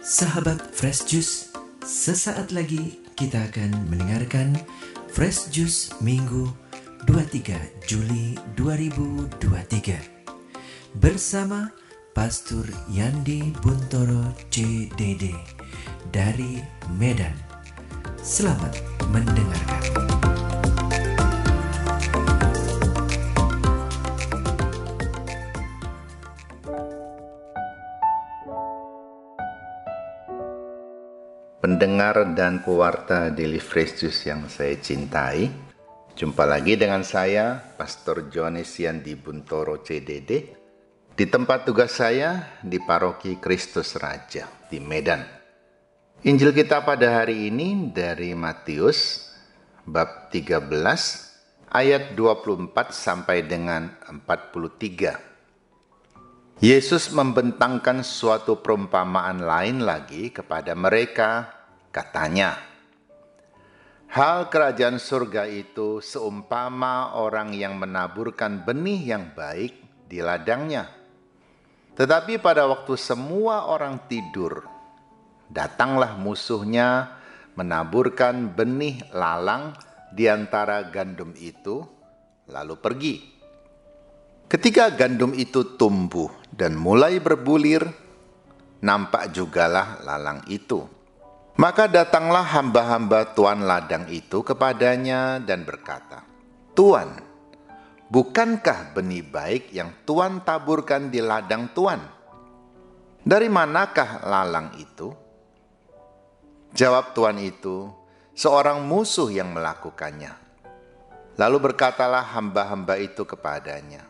Sahabat Fresh Juice, sesaat lagi kita akan mendengarkan Fresh Juice Minggu 23 Juli 2023 bersama Pastor Yandi Buntoro CDD dari Medan. Selamat mendengarkan. Pendengar dan pewarta Daily Fresh Juice yang saya cintai, jumpa lagi dengan saya, Pastor Jones Yandi Buntoro CDD, di tempat tugas saya di Paroki Kristus Raja di Medan. Injil kita pada hari ini dari Matius bab 13 ayat 24 sampai dengan 43. Yesus membentangkan suatu perumpamaan lain lagi kepada mereka, katanya, "Hal kerajaan surga itu seumpama orang yang menaburkan benih yang baik di ladangnya. Tetapi pada waktu semua orang tidur, datanglah musuhnya menaburkan benih lalang di antara gandum itu, lalu pergi. Ketika gandum itu tumbuh dan mulai berbulir, nampak jugalah lalang itu. Maka datanglah hamba-hamba tuan ladang itu kepadanya dan berkata, 'Tuan, bukankah benih baik yang Tuan taburkan di ladang Tuan? Dari manakah lalang itu?' Jawab tuan itu, 'Seorang musuh yang melakukannya.' Lalu berkatalah hamba-hamba itu kepadanya,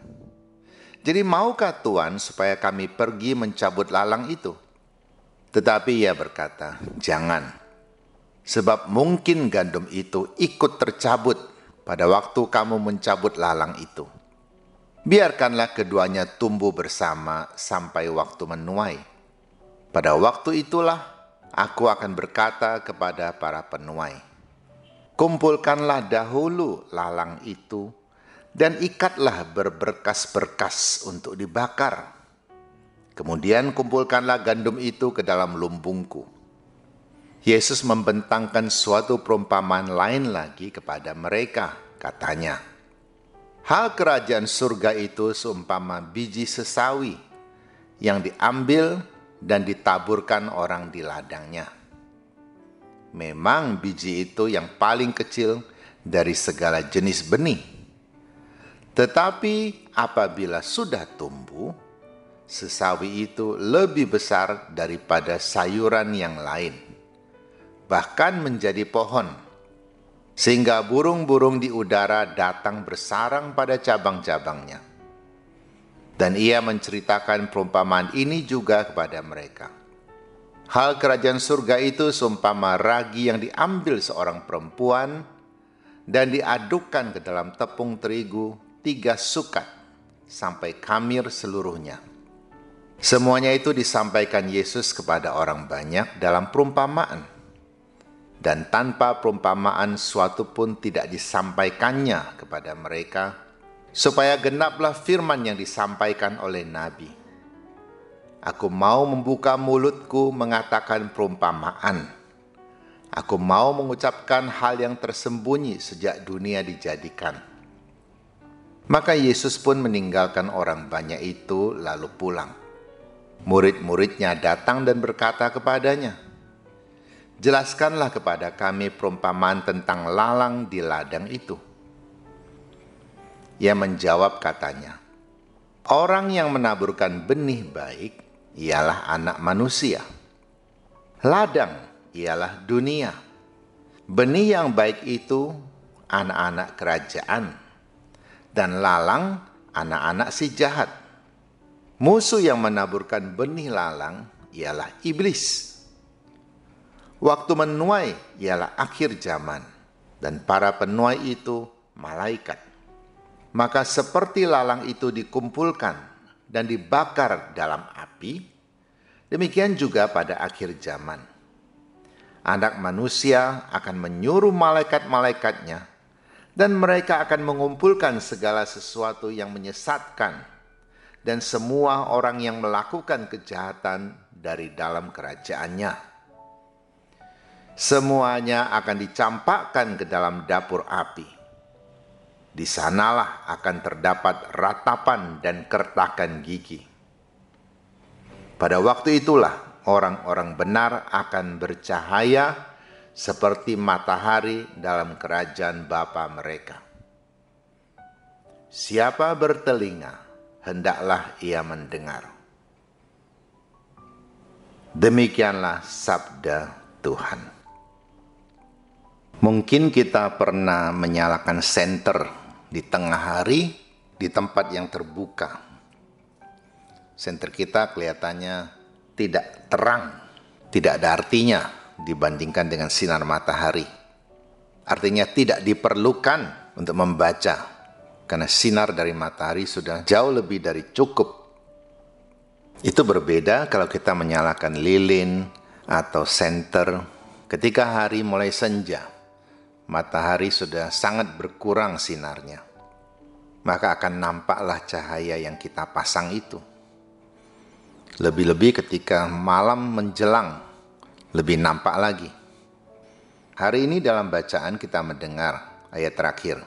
'Jadi maukah Tuan supaya kami pergi mencabut lalang itu?' Tetapi ia berkata, 'Jangan, sebab mungkin gandum itu ikut tercabut pada waktu kamu mencabut lalang itu. Biarkanlah keduanya tumbuh bersama sampai waktu menuai. Pada waktu itulah aku akan berkata kepada para penuai, kumpulkanlah dahulu lalang itu dan ikatlah berberkas-berkas untuk dibakar. Kemudian kumpulkanlah gandum itu ke dalam lumbungku.' Yesus membentangkan suatu perumpamaan lain lagi kepada mereka, katanya, 'Hal kerajaan surga itu seumpama biji sesawi yang diambil dan ditaburkan orang di ladangnya. Memang biji itu yang paling kecil dari segala jenis benih. Tetapi apabila sudah tumbuh, sesawi itu lebih besar daripada sayuran yang lain, bahkan menjadi pohon, sehingga burung-burung di udara datang bersarang pada cabang-cabangnya.' Dan ia menceritakan perumpamaan ini juga kepada mereka. Hal kerajaan surga itu seumpama ragi yang diambil seorang perempuan dan diadukkan ke dalam tepung terigu 3 sukat sampai khamir seluruhnya. Semuanya itu disampaikan Yesus kepada orang banyak dalam perumpamaan. Dan tanpa perumpamaan suatu pun tidak disampaikannya kepada mereka, supaya genaplah firman yang disampaikan oleh Nabi. Aku mau membuka mulutku mengatakan perumpamaan. Aku mau mengucapkan hal yang tersembunyi sejak dunia dijadikan.' Maka Yesus pun meninggalkan orang banyak itu lalu pulang. Murid-muridnya datang dan berkata kepadanya, 'Jelaskanlah kepada kami perumpamaan tentang lalang di ladang itu.' Ia menjawab katanya, 'Orang yang menaburkan benih baik ialah anak manusia. Ladang ialah dunia. Benih yang baik itu anak-anak kerajaan, dan lalang anak-anak si jahat. Musuh yang menaburkan benih lalang ialah iblis. Waktu menuai ialah akhir zaman, dan para penuai itu malaikat. Maka seperti lalang itu dikumpulkan dan dibakar dalam api, demikian juga pada akhir zaman. Anak manusia akan menyuruh malaikat-malaikatnya, dan mereka akan mengumpulkan segala sesuatu yang menyesatkan dan semua orang yang melakukan kejahatan dari dalam kerajaannya. Semuanya akan dicampakkan ke dalam dapur api. Di sanalah akan terdapat ratapan dan kertakan gigi. Pada waktu itulah orang-orang benar akan bercahaya seperti matahari dalam kerajaan Bapa mereka. Siapa bertelinga, hendaklah ia mendengar. Demikianlah sabda Tuhan. Mungkin kita pernah menyalakan senter di tengah hari di tempat yang terbuka. Senter kita kelihatannya tidak terang, tidak ada artinya dibandingkan dengan sinar matahari. Artinya tidak diperlukan untuk membaca, karena sinar dari matahari sudah jauh lebih dari cukup. Itu berbeda kalau kita menyalakan lilin atau senter ketika hari mulai senja. Matahari sudah sangat berkurang sinarnya. Maka akan nampaklah cahaya yang kita pasang itu. Lebih-lebih ketika malam menjelang, lebih nampak lagi. Hari ini dalam bacaan kita mendengar ayat terakhir.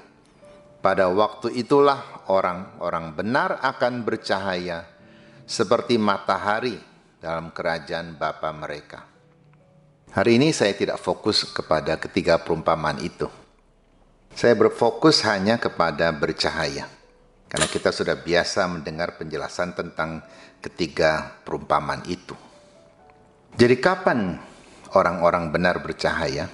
Pada waktu itulah orang-orang benar akan bercahaya seperti matahari dalam kerajaan Bapa mereka. Hari ini saya tidak fokus kepada ketiga perumpamaan itu. Saya berfokus hanya kepada bercahaya. Karena kita sudah biasa mendengar penjelasan tentang ketiga perumpamaan itu. Jadi kapan orang-orang benar bercahaya?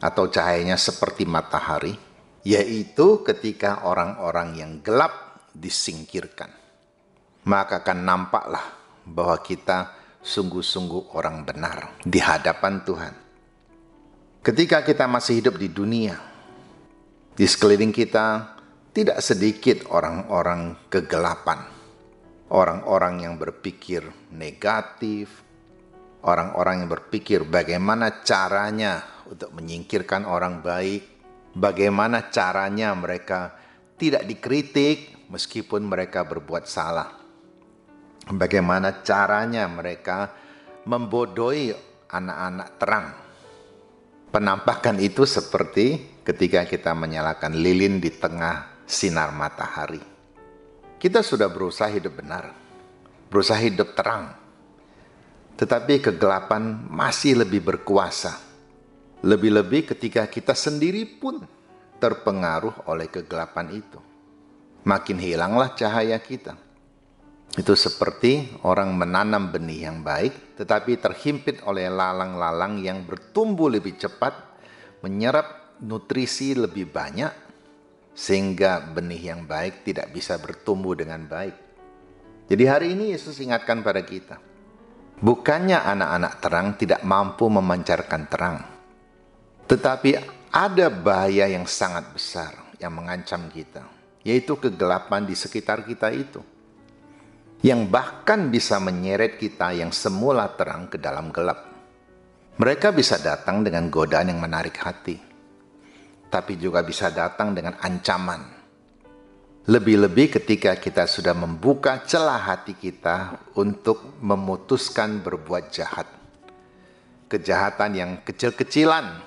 Atau cahayanya seperti matahari? Yaitu ketika orang-orang yang gelap disingkirkan. Maka akan nampaklah bahwa kita sungguh-sungguh orang benar di hadapan Tuhan. Ketika kita masih hidup di dunia, di sekeliling kita tidak sedikit orang-orang kegelapan. Orang-orang yang berpikir negatif, orang-orang yang berpikir bagaimana caranya untuk menyingkirkan orang baik, bagaimana caranya mereka tidak dikritik meskipun mereka berbuat salah. Bagaimana caranya mereka membodohi anak-anak terang. Penampakan itu seperti ketika kita menyalakan lilin di tengah sinar matahari. Kita sudah berusaha hidup benar, berusaha hidup terang. Tetapi kegelapan masih lebih berkuasa. Lebih-lebih ketika kita sendiri pun terpengaruh oleh kegelapan itu. Makin hilanglah cahaya kita. Itu seperti orang menanam benih yang baik, tetapi terhimpit oleh lalang-lalang yang bertumbuh lebih cepat, menyerap nutrisi lebih banyak, sehingga benih yang baik tidak bisa bertumbuh dengan baik. Jadi hari ini Yesus ingatkan pada kita, bukannya anak-anak terang tidak mampu memancarkan terang, tetapi ada bahaya yang sangat besar yang mengancam kita, yaitu kegelapan di sekitar kita itu, yang bahkan bisa menyeret kita yang semula terang ke dalam gelap. Mereka bisa datang dengan godaan yang menarik hati, tapi juga bisa datang dengan ancaman. Lebih-lebih ketika kita sudah membuka celah hati kita untuk memutuskan berbuat jahat. Kejahatan yang kecil-kecilan,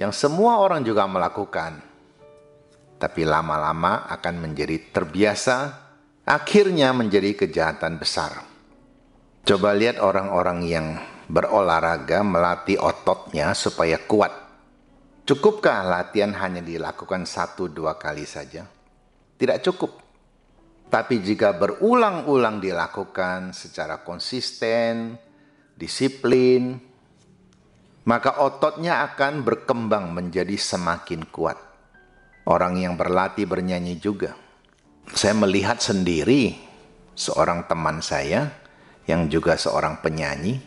yang semua orang juga melakukan, tapi lama-lama akan menjadi terbiasa, akhirnya menjadi kejahatan besar. Coba lihat orang-orang yang berolahraga melatih ototnya supaya kuat. Cukupkah latihan hanya dilakukan 1-2 kali saja? Tidak cukup. Tapi jika berulang-ulang dilakukan secara konsisten, disiplin, maka ototnya akan berkembang menjadi semakin kuat. Orang yang berlatih bernyanyi juga. Saya melihat sendiri seorang teman saya yang juga seorang penyanyi.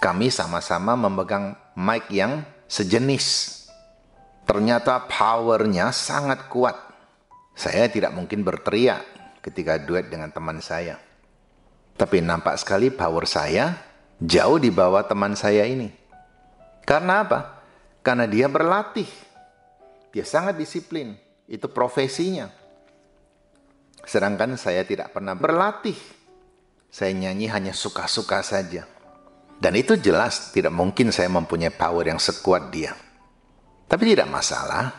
Kami sama-sama memegang mic yang sejenis. Ternyata powernya sangat kuat. Saya tidak mungkin berteriak ketika duet dengan teman saya. Tapi nampak sekali power saya jauh di bawah teman saya ini. Karena apa? Karena dia berlatih. Dia sangat disiplin. Itu profesinya. Sedangkan saya tidak pernah berlatih. Saya nyanyi hanya suka-suka saja. Dan itu jelas tidak mungkin saya mempunyai power yang sekuat dia. Tapi tidak masalah,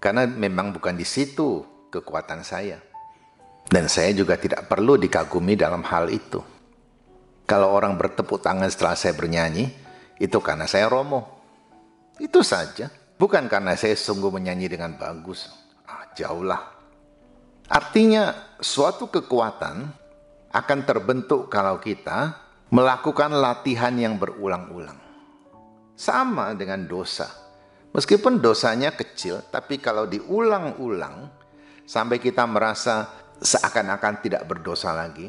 karena memang bukan di situ kekuatan saya. Dan saya juga tidak perlu dikagumi dalam hal itu. Kalau orang bertepuk tangan setelah saya bernyanyi, itu karena saya romo. Itu saja. Bukan karena saya sungguh menyanyi dengan bagus. Jauhlah. Artinya suatu kekuatan akan terbentuk kalau kita melakukan latihan yang berulang-ulang. Sama dengan dosa. Meskipun dosanya kecil, tapi kalau diulang-ulang sampai kita merasa seakan-akan tidak berdosa lagi,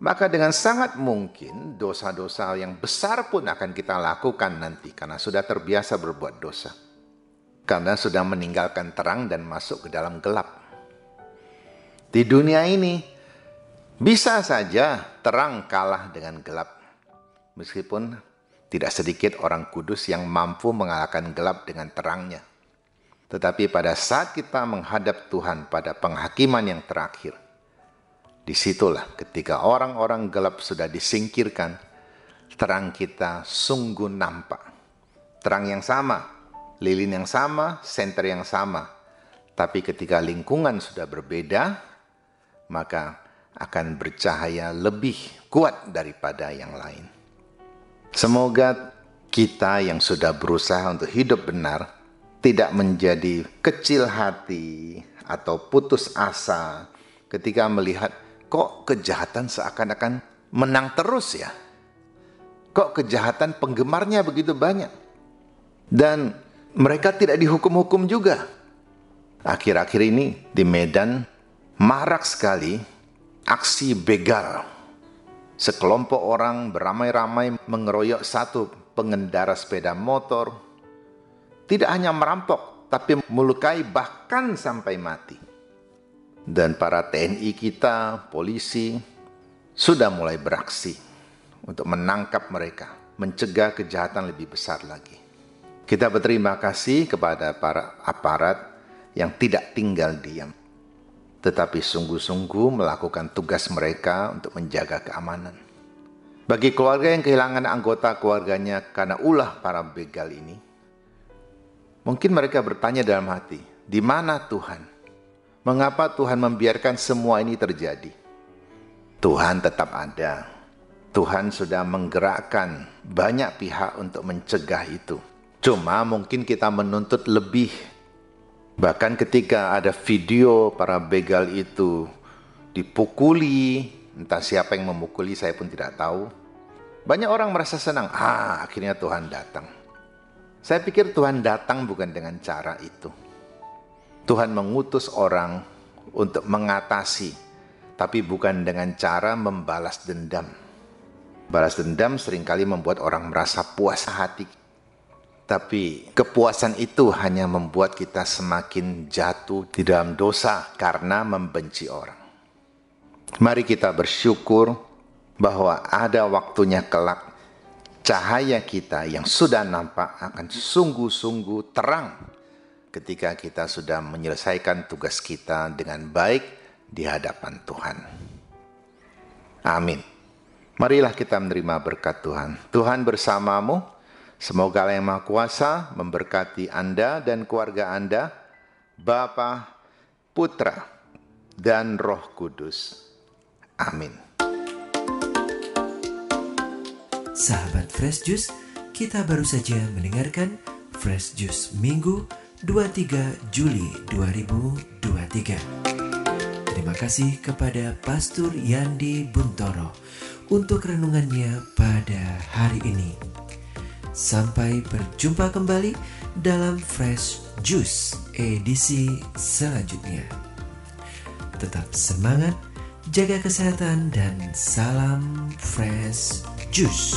maka dengan sangat mungkin dosa-dosa yang besar pun akan kita lakukan nanti karena sudah terbiasa berbuat dosa. Karena sudah meninggalkan terang dan masuk ke dalam gelap. Di dunia ini, bisa saja terang kalah dengan gelap. Meskipun tidak sedikit orang kudus yang mampu mengalahkan gelap dengan terangnya. Tetapi pada saat kita menghadap Tuhan pada penghakiman yang terakhir, disitulah ketika orang-orang gelap sudah disingkirkan, terang kita sungguh nampak. Terang yang sama, lilin yang sama, senter yang sama. Tapi ketika lingkungan sudah berbeda, maka akan bercahaya lebih kuat daripada yang lain. Semoga kita yang sudah berusaha untuk hidup benar tidak menjadi kecil hati atau putus asa ketika melihat kok kejahatan seakan-akan menang terus ya. Kok kejahatan penggemarnya begitu banyak. Dan mereka tidak dihukum-hukum juga. Akhir-akhir ini di Medan marak sekali aksi begal. Sekelompok orang beramai-ramai mengeroyok satu pengendara sepeda motor. Tidak hanya merampok, tapi melukai bahkan sampai mati. Dan para TNI kita, polisi, sudah mulai beraksi untuk menangkap mereka, mencegah kejahatan lebih besar lagi. Kita berterima kasih kepada para aparat yang tidak tinggal diam, tetapi sungguh-sungguh melakukan tugas mereka untuk menjaga keamanan. Bagi keluarga yang kehilangan anggota keluarganya karena ulah para begal ini, mungkin mereka bertanya dalam hati, di mana Tuhan? Mengapa Tuhan membiarkan semua ini terjadi? Tuhan tetap ada. Tuhan sudah menggerakkan banyak pihak untuk mencegah itu. Cuma mungkin kita menuntut lebih. Bahkan ketika ada video para begal itu dipukuli, entah siapa yang memukuli saya pun tidak tahu. Banyak orang merasa senang, akhirnya Tuhan datang. Saya pikir Tuhan datang bukan dengan cara itu. Tuhan mengutus orang untuk mengatasi, tapi bukan dengan cara membalas dendam. Balas dendam seringkali membuat orang merasa puas hati. Tapi kepuasan itu hanya membuat kita semakin jatuh di dalam dosa karena membenci orang. Mari kita bersyukur bahwa ada waktunya kelak cahaya kita yang sudah nampak akan sungguh-sungguh terang ketika kita sudah menyelesaikan tugas kita dengan baik di hadapan Tuhan. Amin. Marilah kita menerima berkat Tuhan. Tuhan bersamamu. Semoga Allah yang Maha Kuasa memberkati Anda dan keluarga Anda, Bapa, Putra, dan Roh Kudus. Amin. Sahabat Fresh Juice, kita baru saja mendengarkan Fresh Juice Minggu 23 Juli 2023. Terima kasih kepada Pastor Yandi Buntoro untuk renungannya pada hari ini. Sampai berjumpa kembali dalam Fresh Juice edisi selanjutnya. Tetap semangat, jaga kesehatan, dan salam Fresh Juice.